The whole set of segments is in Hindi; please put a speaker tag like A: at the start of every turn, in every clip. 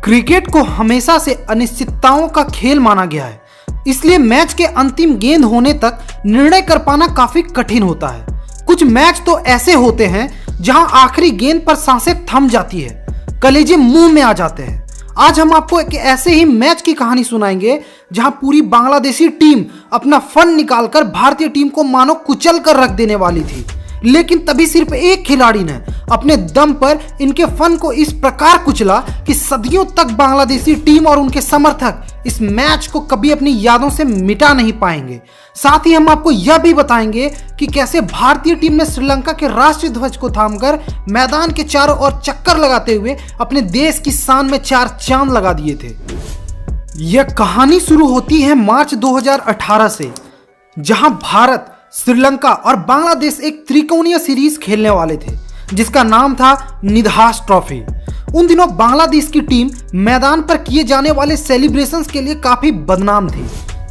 A: क्रिकेट को हमेशा से अनिश्चितताओं का खेल माना गया है, इसलिए मैच के अंतिम गेंद होने तक निर्णय कर पाना काफी कठिन होता है। कुछ मैच तो ऐसे होते हैं जहां आखिरी गेंद पर सांसें थम जाती है, कलेजे मुंह में आ जाते हैं। आज हम आपको एक ऐसे ही मैच की कहानी सुनाएंगे जहां पूरी बांग्लादेशी टीम अपना फन निकालकर भारतीय टीम को मानो कुचल कर रख देने वाली थी, लेकिन तभी सिर्फ एक खिलाड़ी ने अपने दम पर इनके फन को इस प्रकार कुचला कि सदियों तक बांग्लादेशी टीम और उनके समर्थक इस मैच को कभी अपनी यादों से मिटा नहीं पाएंगे। साथ ही हम आपको यह भी बताएंगे कि कैसे भारतीय टीम ने श्रीलंका के राष्ट्रीय ध्वज को थामकर मैदान के चारों ओर चक्कर लगाते हुए अपने देश की शान में चार चांद लगा दिए थे। यह कहानी शुरू होती है मार्च 2018 से, जहां भारत, श्रीलंका और बांग्लादेश एक त्रिकोणीय सीरीज खेलने वाले थे जिसका नाम था निधास ट्रॉफी। उन दिनों बांग्लादेश की टीम मैदान पर किए जाने वाले सेलिब्रेशंस के लिए काफी बदनाम थी।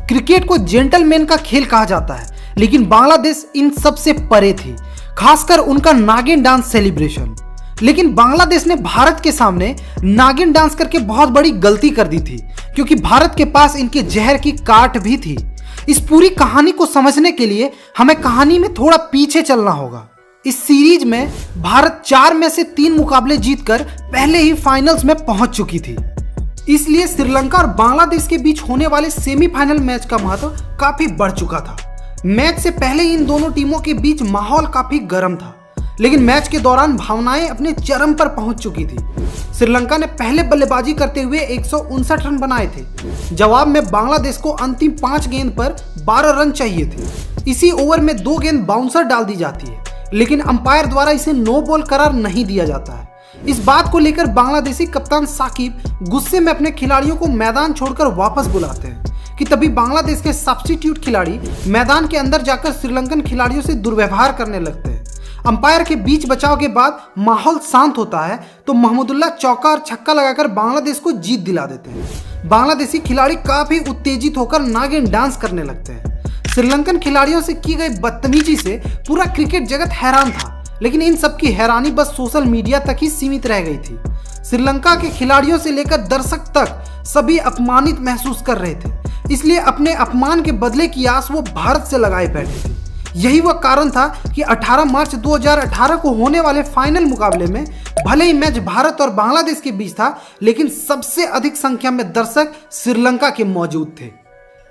A: क्रिकेट को जेंटलमैन का खेल कहा जाता है, लेकिन बांग्लादेश इन सब से परे थी, खासकर उनका नागिन डांस सेलिब्रेशन। लेकिन बांग्लादेश ने भारत के सामने नागिन डांस करके बहुत बड़ी गलती कर दी थी, क्योंकि भारत के पास इनके जहर की काट भी थी। इस पूरी कहानी को समझने के लिए हमें कहानी में थोड़ा पीछे चलना होगा। इस सीरीज में भारत 4 में से 3 मुकाबले जीतकर पहले ही फाइनल्स में पहुंच चुकी थी, इसलिए श्रीलंका और बांग्लादेश के बीच होने वाले सेमीफाइनल मैच का महत्व काफी बढ़ चुका था। मैच से पहले इन दोनों टीमों के बीच माहौल काफी गर्म था, लेकिन मैच के दौरान भावनाएं अपने चरम पर पहुंच चुकी थी। श्रीलंका ने पहले बल्लेबाजी करते हुए 159 रन बनाए थे। जवाब में बांग्लादेश को अंतिम 5 गेंद पर 12 रन चाहिए थे। इसी ओवर में 2 गेंद बाउंसर डाल दी जाती है, लेकिन अंपायर द्वारा इसे नो बॉल करार नहीं दिया जाता है। इस बात को लेकर बांग्लादेशी कप्तान साकिब गुस्से में अपने खिलाड़ियों को मैदान छोड़कर वापस बुलाते हैं कि तभी बांग्लादेश के सब्स्टिट्यूट खिलाड़ी मैदान के अंदर जाकर श्रीलंकन खिलाड़ियों से दुर्व्यवहार करने लगते हैं। अंपायर के बीच बचाव के बाद माहौल शांत होता है तो महमूदुल्लाह चौका और छक्का लगाकर बांग्लादेश को जीत दिला देते हैं। बांग्लादेशी खिलाड़ी काफी उत्तेजित होकर नागिन डांस करने लगते हैं। श्रीलंकन खिलाड़ियों से की गई बदतमीजी से पूरा क्रिकेट जगत हैरान था, लेकिन इन सब की हैरानी बस सोशल मीडिया तक ही सीमित रह गई थी। श्रीलंका के खिलाड़ियों से लेकर दर्शक तक सभी अपमानित महसूस कर रहे थे, इसलिए अपने अपमान के बदले की आस वो भारत से लगाए बैठे थे। यही वह कारण था कि 18 मार्च 2018 को होने वाले फाइनल मुकाबले में भले ही मैच भारत और बांग्लादेश के बीच था, लेकिन सबसे अधिक संख्या में दर्शक श्रीलंका के मौजूद थे।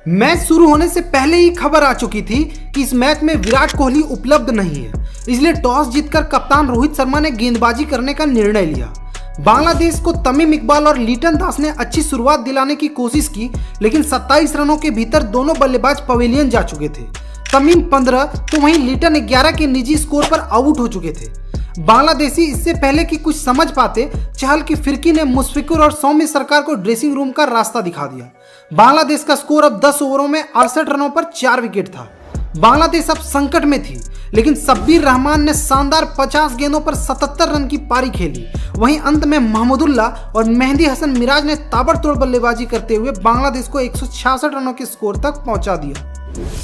A: मैच शुरू होने से पहले ही खबर आ चुकी थी कि इस मैच में विराट कोहली उपलब्ध नहीं है, इसलिए टॉस जीतकर कप्तान रोहित शर्मा ने गेंदबाजी करने का निर्णय लिया। बांग्लादेश को तमीम इकबाल और लिटन दास ने अच्छी शुरुआत दिलाने की कोशिश की, लेकिन 27 रनों के भीतर दोनों बल्लेबाज पवेलियन जा चुके थे। तमीम 15 तो वहीं लिटन 11 के निजी स्कोर पर आउट हो चुके थे। बांग्लादेशी इससे पहले कि कुछ समझ पाते, चहल की फिरकी ने मुशफिकुर और सौम्य सरकार को ड्रेसिंग रूम का रास्ता दिखा दिया। बांग्लादेश का स्कोर अब 10 ओवरों में 68 रनों पर 4 विकेट था। बांग्लादेश अब संकट में थी, लेकिन शब्बीर रहमान ने शानदार 50 गेंदों पर 77 रन की पारी खेली। वहीं अंत में महमूदुल्लाह और मेहदी हसन मिराज ने ताबड़तोड़ बल्लेबाजी करते हुए बांग्लादेश को 166 रनों के स्कोर तक पहुंचा दिया।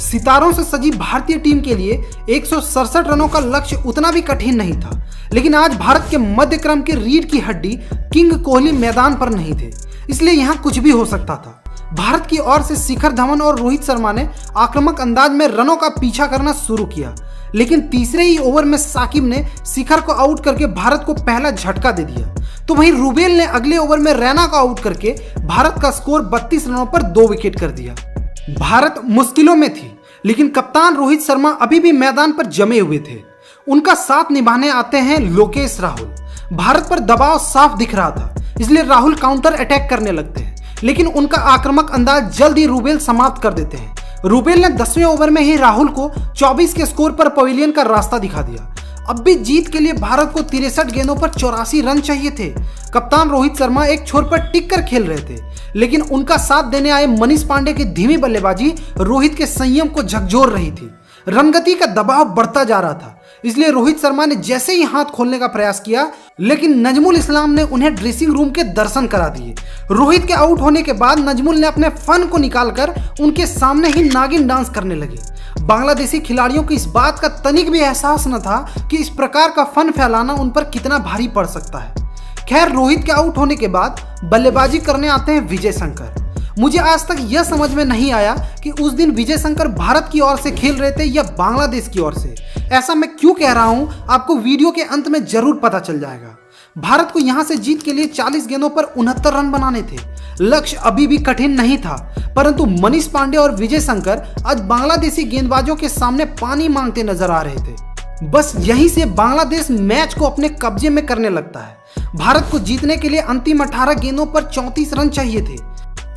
A: सितारों से सजी भारतीय टीम के लिए 167 रनों का लक्ष्य उतना भी कठिन नहीं था, लेकिन आज भारत के मध्य क्रम के रीढ़ की हड्डी किंग कोहली मैदान पर नहीं थे, इसलिए यहां कुछ भी हो सकता था। भारत की ओर से शिखर धवन और रोहित शर्मा ने आक्रामक अंदाज में रनों का पीछा करना शुरू किया, लेकिन तीसरे ही ओवर में साकिब ने शिखर को आउट करके भारत को पहला झटका दे दिया। तो वहीं रुबेल ने अगले ओवर में रैना को आउट करके भारत का स्कोर 32 रनों पर 2 विकेट कर दिया। भारत मुश्किलों में थी, लेकिन कप्तान रोहित शर्मा अभी भी मैदान पर जमे हुए थे। उनका साथ निभाने आते हैं लोकेश राहुल। भारत पर दबाव साफ दिख रहा था, इसलिए राहुल काउंटर अटैक करने लगते हैं, लेकिन उनका आक्रामक अंदाज जल्द ही रुबेल समाप्त कर देते हैं। रुबेल ने 10वें ओवर में ही राहुल को 24 के स्कोर पर पवेलियन का रास्ता दिखा दिया। अब भी जीत के लिए भारत को 63 गेंदों पर 84 रन चाहिए थे। कप्तान रोहित शर्मा एक छोर पर टिक कर खेल रहे थे, लेकिन उनका साथ देने आए मनीष पांडे की धीमी बल्लेबाजी रोहित के संयम को झकझोर रही थी। रनगति का दबाव बढ़ता जा रहा था, इसलिए रोहित शर्मा ने जैसे ही हाथ खोलने का प्रयास किया, लेकिन नजमुल इस्लाम ने उन्हें ड्रेसिंग रूम के दर्शन करा दिए। रोहित के आउट होने के बाद नजमुल ने अपने फन को निकालकर उनके सामने ही नागिन डांस करने लगे। बांग्लादेशी खिलाड़ियों को इस बात का तनिक भी एहसास न था कि इस प्रकार का फन फैलाना उन पर कितना भारी पड़ सकता है। खैर, रोहित के आउट होने के बाद बल्लेबाजी करने आते हैं विजय शंकर। मुझे आज तक यह समझ में नहीं आया कि उस दिन विजय शंकर भारत की ओर से खेल रहे थे या बांग्लादेश की ओर से। ऐसा मैं क्यों कह रहा हूं, आपको वीडियो के अंत में जरूर पता चल जाएगा। भारत को यहां से जीत के लिए 40 गेंदों पर 69 रन बनाने थे। लक्ष्य अभी भी कठिन नहीं था, परंतु मनीष पांडे और विजय शंकर आज बांग्लादेशी गेंदबाजों के सामने पानी मांगते नजर आ रहे थे। बस यहीं से बांग्लादेश मैच को अपने कब्जे में करने लगता है। भारत को जीतने के लिए अंतिम 18 गेंदों पर 34 रन चाहिए थे।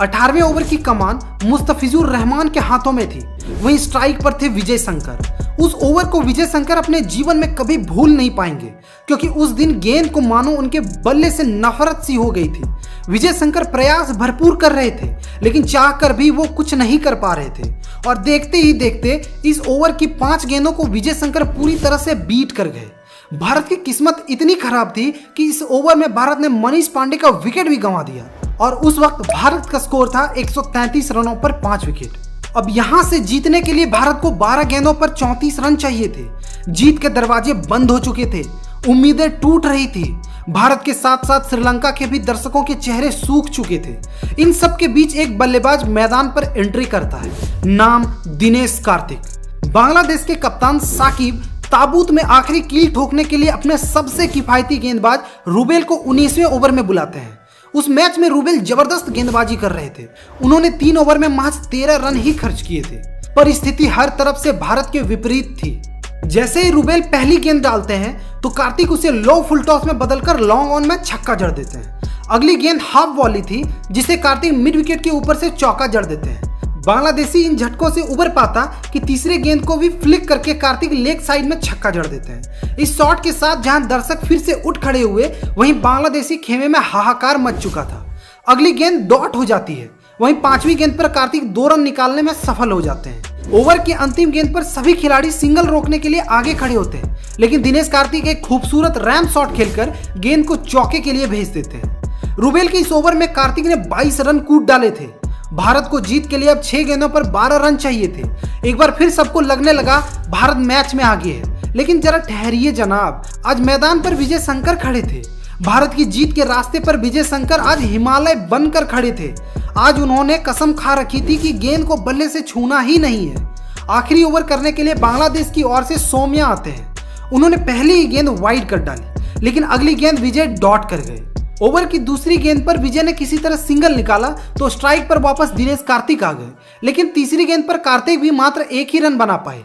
A: 18वें ओवर की कमान मुस्तफिजुर रहमान के हाथों में थी, वहीं स्ट्राइक पर थे विजय शंकर। उस ओवर को विजय शंकर अपने जीवन में कभी भूल नहीं पाएंगे, क्योंकि उस दिन गेंद को मानो उनके बल्ले से नफरत सी हो गई थी। विजय शंकर प्रयास भरपूर कर रहे थे, लेकिन चाहकर भी वो कुछ नहीं कर पा रहे थे। और देखते ही देखते इस ओवर की 5 गेंदों को विजय शंकर पूरी तरह से बीट कर गए। भारत की किस्मत इतनी खराब थी कि इस ओवर में भारत ने मनीष पांडे का विकेट भी गंवा दिया, और उस वक्त भारत का स्कोर था 133 रनों पर 5 विकेट। अब यहां से जीतने के लिए भारत को 12 गेंदों पर 34 रन चाहिए थे। जीत के दरवाजे बंद हो चुके थे, उम्मीदें टूट रही थी। भारत के साथ साथ श्रीलंका के भी दर्शकों के चेहरे सूख चुके थे। इन सब के बीच एक बल्लेबाज मैदान पर एंट्री करता है, नाम दिनेश कार्तिक। बांग्लादेश के कप्तान साकिब ताबूत में आखिरी कील ठोकने के लिए अपने सबसे किफायती गेंदबाज रूबेल को 19वें ओवर में बुलाते हैं। उस मैच में रूबेल जबरदस्त गेंदबाजी कर रहे थे। उन्होंने 3 ओवर में महज 13 रन ही खर्च किए थे। परिस्थिति हर तरफ से भारत के विपरीत थी। जैसे ही रूबेल पहली गेंद डालते हैं तो कार्तिक उसे लो फुल टॉस में बदलकर लॉन्ग ऑन में छक्का जड़ देते हैं। अगली गेंद हाफ वॉली थी, जिसे कार्तिक मिड विकेट के ऊपर से चौका जड़ देते हैं। बांग्लादेशी इन झटकों से उबर पाता कि तीसरे गेंद को भी फ्लिक करके कार्तिक लेग साइड में छक्का जड़ देते हैं। इस शॉट के साथ जहां दर्शक फिर से उठ खड़े हुए, वहीं बांग्लादेशी खेमे में हाहाकार मच चुका था। अगली गेंद डॉट हो जाती है, वहीं 5वीं गेंद पर कार्तिक 2 रन निकालने में सफल हो जाते हैं। ओवर की अंतिम गेंद पर सभी खिलाड़ी सिंगल रोकने के लिए आगे खड़े होते हैं, लेकिन दिनेश कार्तिक एक खूबसूरत रैम शॉट खेलकर गेंद को चौके के लिए भेज देते हैं। रूबेल के इस ओवर में कार्तिक ने 22 रन कूद डाले थे। भारत को जीत के लिए अब 6 गेंदों पर 12 रन चाहिए थे। एक बार फिर सबको लगने लगा भारत मैच में आगे है, लेकिन जरा ठहरिए जनाब, आज मैदान पर विजय शंकर खड़े थे। भारत की जीत के रास्ते पर विजय शंकर आज हिमालय बनकर खड़े थे। आज उन्होंने कसम खा रखी थी कि गेंद को बल्ले से छूना ही नहीं है। आखिरी ओवर करने के लिए बांग्लादेश की ओर से सौम्या आते हैं। उन्होंने पहली ही गेंद वाइड कर डाली, लेकिन अगली गेंद विजय डॉट कर गए। ओवर की दूसरी गेंद पर विजय ने किसी तरह सिंगल निकाला तो स्ट्राइक पर वापस दिनेश कार्तिक आ गए, लेकिन तीसरी गेंद पर कार्तिक भी मात्र 1 ही रन बना पाए।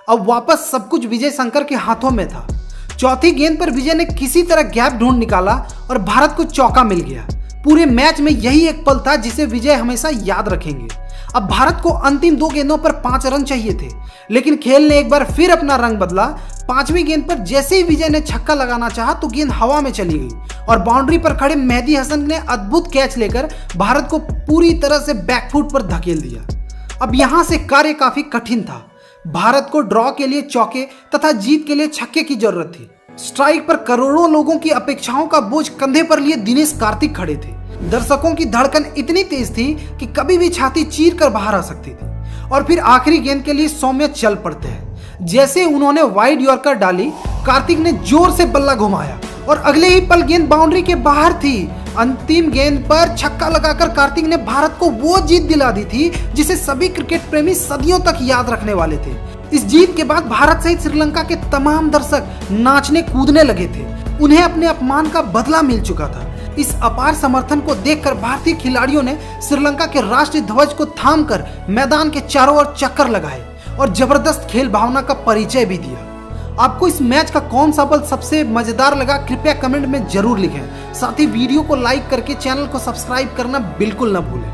A: अब वापस सब कुछ विजय शंकर के हाथों में था। चौथी गेंद पर विजय ने किसी तरह गैप ढूंढ निकाला और भारत को चौका मिल गया। पूरे मैच में यही एक पल था जिसे विजय हमेशा याद रखेंगे। अब भारत को अंतिम 2 गेंदों पर 5 रन चाहिए थे, लेकिन खेल ने एक बार फिर अपना रंग बदला। 5वीं गेंद पर जैसे ही विजय ने छक्का लगाना चाहा तो गेंद हवा में चली गई और बाउंड्री पर खड़े मेहदी हसन ने अद्भुत कैच लेकर भारत को पूरी तरह से बैकफुट पर धकेल दिया। अब यहां से कार्य काफी कठिन था। भारत को ड्रॉ के लिए चौके तथा जीत के लिए छक्के की जरूरत थी। स्ट्राइक पर करोड़ों लोगों की अपेक्षाओं का बोझ कंधे पर लिए दिनेश कार्तिक खड़े थे। दर्शकों की धड़कन इतनी तेज थी कि कभी भी छाती चीर कर बाहर आ सकती थी। और फिर आखिरी गेंद के लिए सौम्य चल पड़ते हैं। जैसे उन्होंने वाइड यॉर्कर डाली, कार्तिक ने जोर से बल्ला घुमाया और अगले ही पल गेंद बाउंड्री के बाहर थी। अंतिम गेंद पर छक्का लगाकर कार्तिक ने भारत को वो जीत दिला दी थी जिसे सभी क्रिकेट प्रेमी सदियों तक याद रखने वाले थे। इस जीत के बाद भारत सहित श्रीलंका के तमाम दर्शक नाचने कूदने लगे थे। उन्हें अपने अपमान का बदला मिल चुका था। इस अपार समर्थन को देखकर भारतीय खिलाड़ियों ने श्रीलंका के राष्ट्रीय ध्वज को थामकर मैदान के चारों ओर चक्कर लगाए और जबरदस्त खेल भावना का परिचय भी दिया। आपको इस मैच का कौन सा पल सबसे मजेदार लगा, कृपया कमेंट में जरूर लिखें। साथ ही वीडियो को लाइक करके चैनल को सब्सक्राइब करना बिल्कुल न भूलें।